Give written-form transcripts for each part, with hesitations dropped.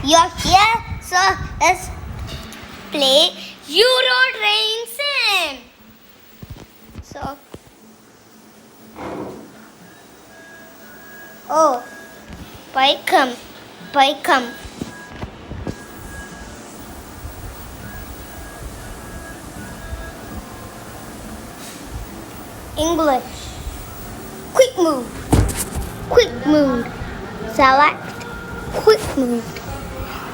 You're here, so let's play Euro Train Sim. So, oh, welcome. English. Quick move. Select quick move.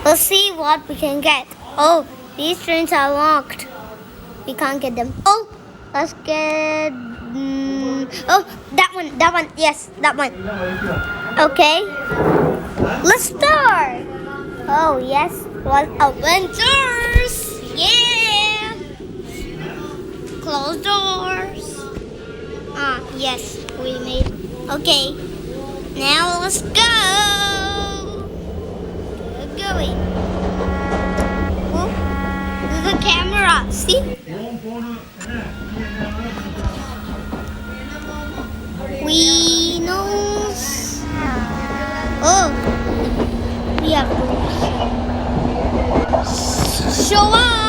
Let's see what we can get. Oh, these trains are locked. We can't get them. Oh, let's get. Oh, that one. Yes, that one. Okay, let's start. Oh, yes. What adventures! Yeah. Close doors. Yes, we made. Okay, now let's go. We're going. Oh, there's a camera. See? We knows. Oh, we have to show off.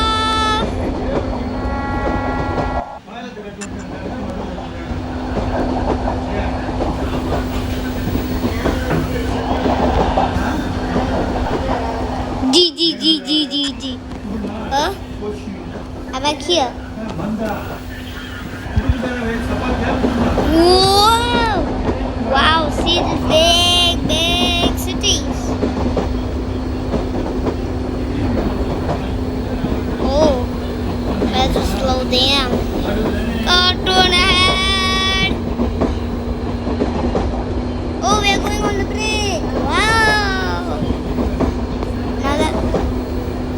G. I'm back here. Whoa! Wow, see the big cities. Oh, let's slow down. Turn ahead. Oh, we are going on the bridge. Wow.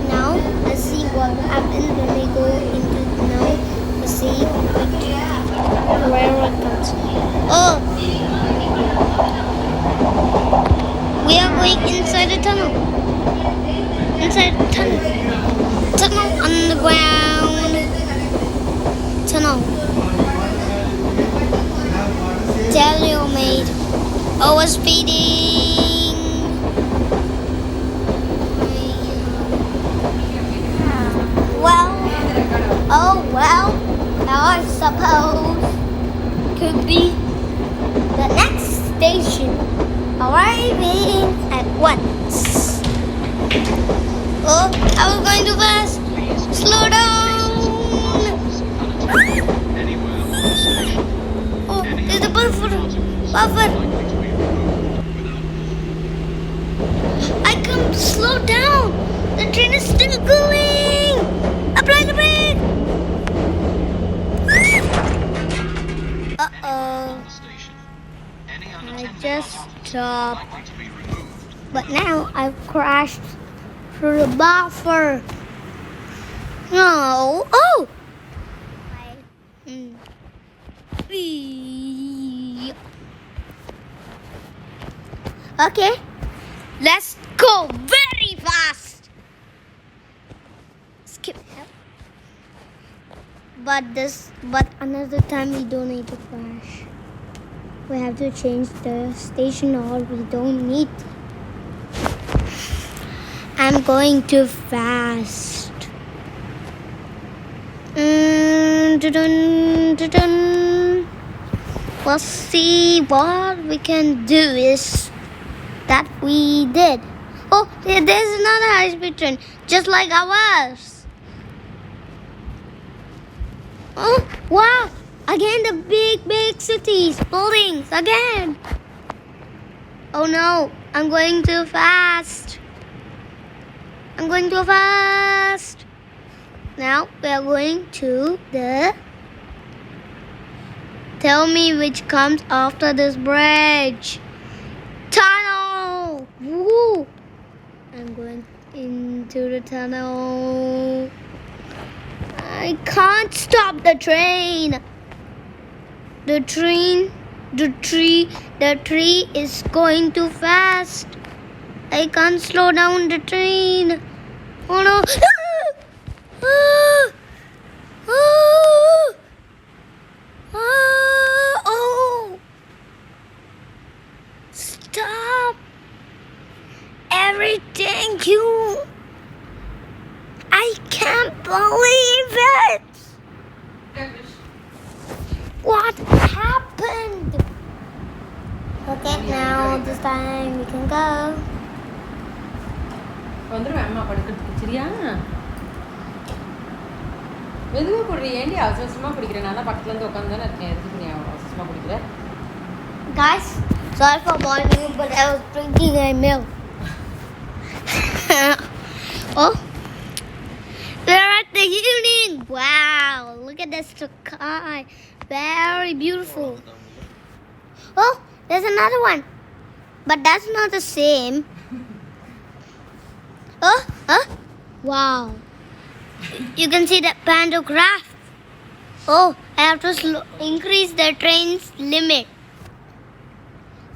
Now let's see what happens when we go into now. Let's see where it comes. Oh, we are going inside the tunnel. Tunnel underground. Tunnel. Tell you, mate. Overspeeding. Well, I suppose could be the next station arriving at once. Oh, I was going too fast. Slow down. Oh, there's a buffer. I can't slow down. The train is still going. Apply the brake. Uh-oh. I just stopped. But now I've crashed through the buffer. No. Oh! Okay. Let's go very fast. Skip that. But another time we don't need to crash. We have to change the station or we don't need. I'm going too fast. Let's see what we can do is that we did. Oh, there's another high-speed train, just like ours. Oh, wow. Again, the big cities, buildings, again. Oh no, I'm going too fast. Now we are going to the... Tell me which comes after this bridge. Tunnel! Woo! I'm going into the tunnel. I can't stop the train. The tree is going too fast. I can't slow down the train. Oh no. Oh. Stop. JKrish, thank you. I can't believe it. What happened? Okay, now this time we can go. வந்துருவேன் அம்மா படுக்கிறதுக்கு சரியா மெதுவாக குடி ஏண்டி அவசரமாக குடிக்கிறேன் நான் தான் பக்கத்துலேருந்து உட்காந்து தானே இருக்கேன் எதுக்கு நீ அவசரமாக குடிக்கிற Guys, sorry for bothering you, but I was drinking a milk. Oh, we're at the evening. Wow, look at the sky. Very beautiful. Oh, there's another one. But that's not the same. Oh, wow. You can see that pantograph. Oh, I have to increase the train's limit.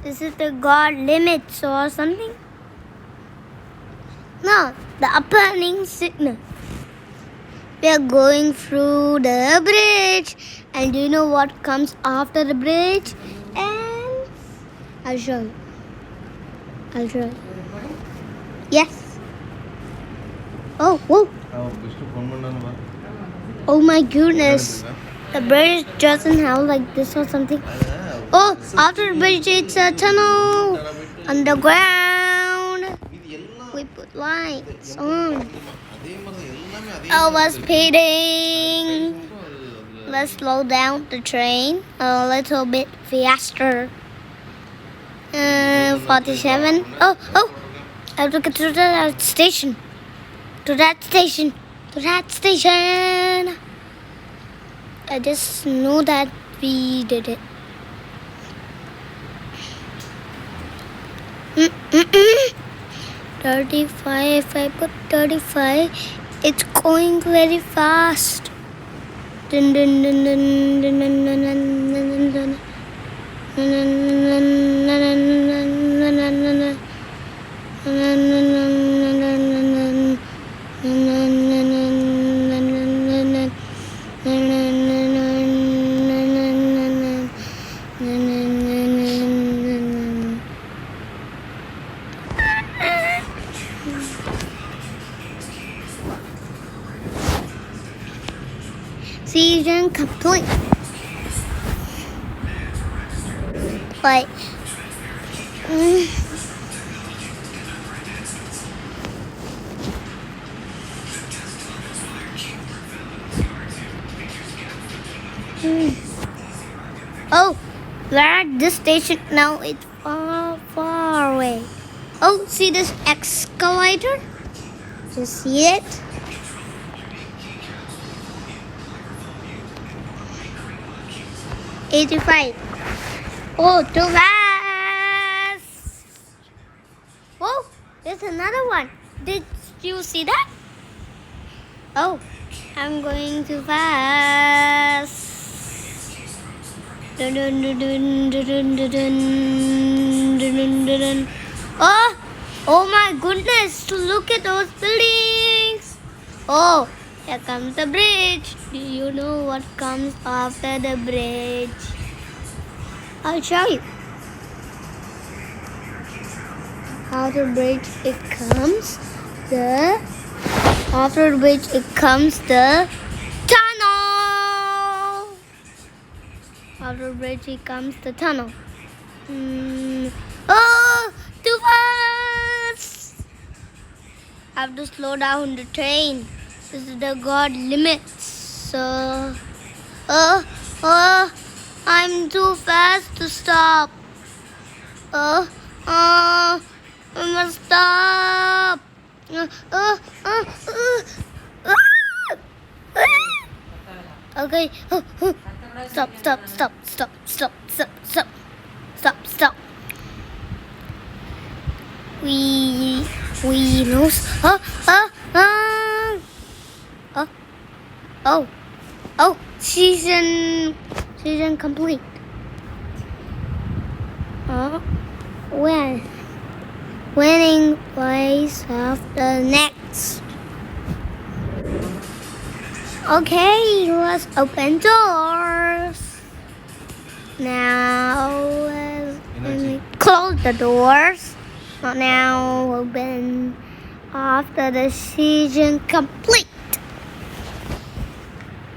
This is the God limits or something? No, the upperning signal. We are going through the bridge. And do you know what comes after the bridge? And I'll show you. Yes. Oh, whoa. Oh my goodness. The bridge doesn't have like this or something. Oh, after the bridge it's a tunnel underground. We put lights on. I was speeding. Let's slow down the train a little bit faster. 47. Oh, I have to get to that station. To that station. I just knew that we did it. 35. If I put 35, it's going very fast. Dun, dun, dun, dun, dun, dun, dun, dun, dun, dun, Season complete. But oh, we're at this station now. It's far away. Oh, see this escalator? You see it? $85. Oh, too fast. Oh, there's another one. Did you see that? Oh, I'm going too fast. Dun, dun, dun, dun, dun, dun, dun, dun, dun, dun. Oh my goodness, look at those buildings. Oh, here comes the bridge. Do you know what comes after the bridge? I'll show you. After the bridge it comes the tunnel. After the bridge it comes the tunnel. Oh, too fast. I have to slow down the train. This is the God limits. So, I'm too fast to stop. I must stop. Okay. Stop. We lose. Oh, season complete. Winning place after next. Okay, let's open doors. Now let's close the doors. Now open after the season complete.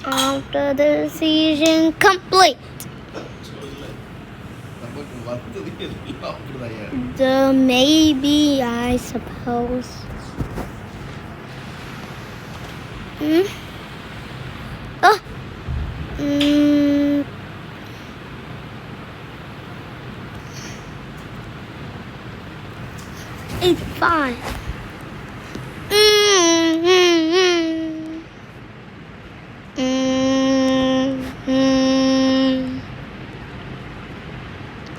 After the season complete. The maybe I suppose. Oh. It's fine.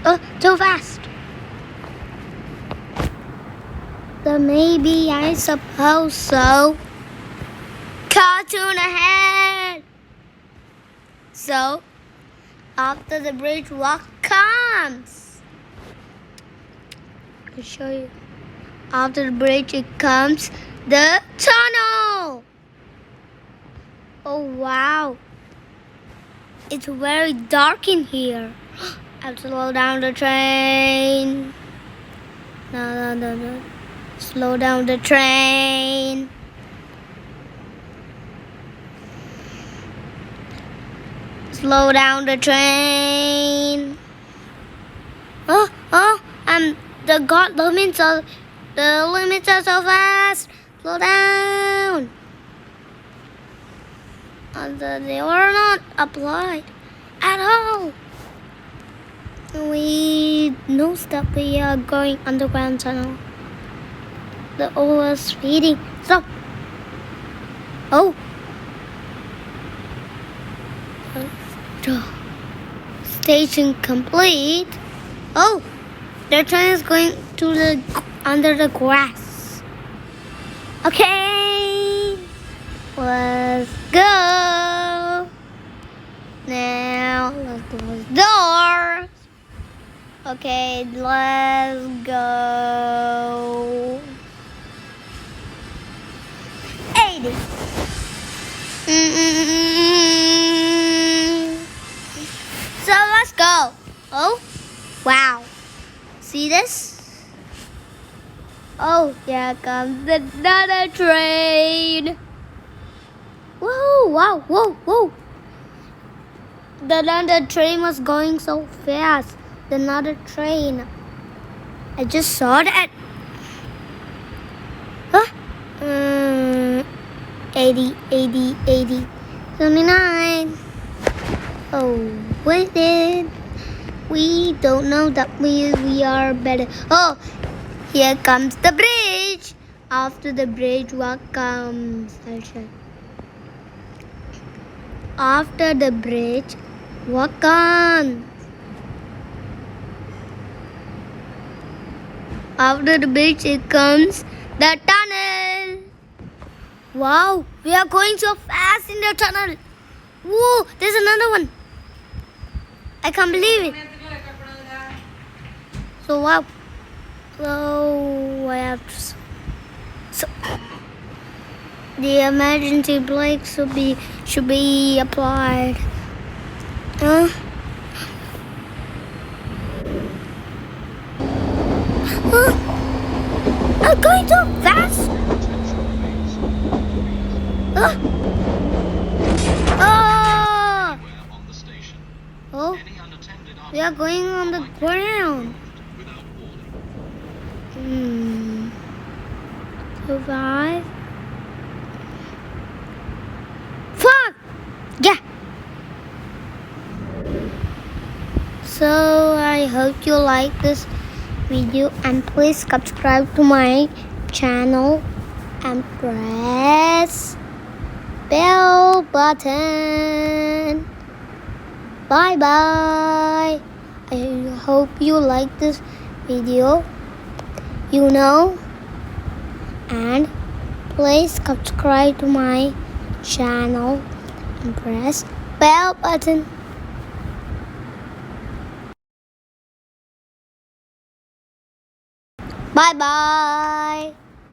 Oh, too fast. The maybe I suppose so. Cartoon ahead. So, after the bridge, what comes? I'll show you. After the bridge, it comes the tunnel. Oh, wow. It's very dark in here. I'll slow down the train. No. Slow down the train. Slow down the train. And the limits are so fast. Slow down. And they were not applied at all. We know that we are going underground tunnel. The over speeding. Stop. Oh. Station complete. Oh, the train is going to the under the grass. Okay, let's go. Now let's close doors. Okay, let's go. 80. So let's go. Oh, wow. See this? Oh, here comes another train. Whoa. The other train was going so fast. Another train. I just saw that. 80, 79. Oh, wait it. We don't know that we are better. Oh, here comes the bridge. After the bridge, what comes? I'll show you. After the bridge, what comes? After the bridge, it comes the tunnel. Wow, we are going so fast in the tunnel. Whoa, there's another one. I can't believe it. So wow. So I have to. So the emergency brake should be applied. I'm going so fast. Oh, we are going on the ground. Survive. Fuck! Yeah. So I hope you like this video and please subscribe to my channel and press bell button. Bye bye. I hope you like this video. And please subscribe to my channel and press bell button. Bye bye.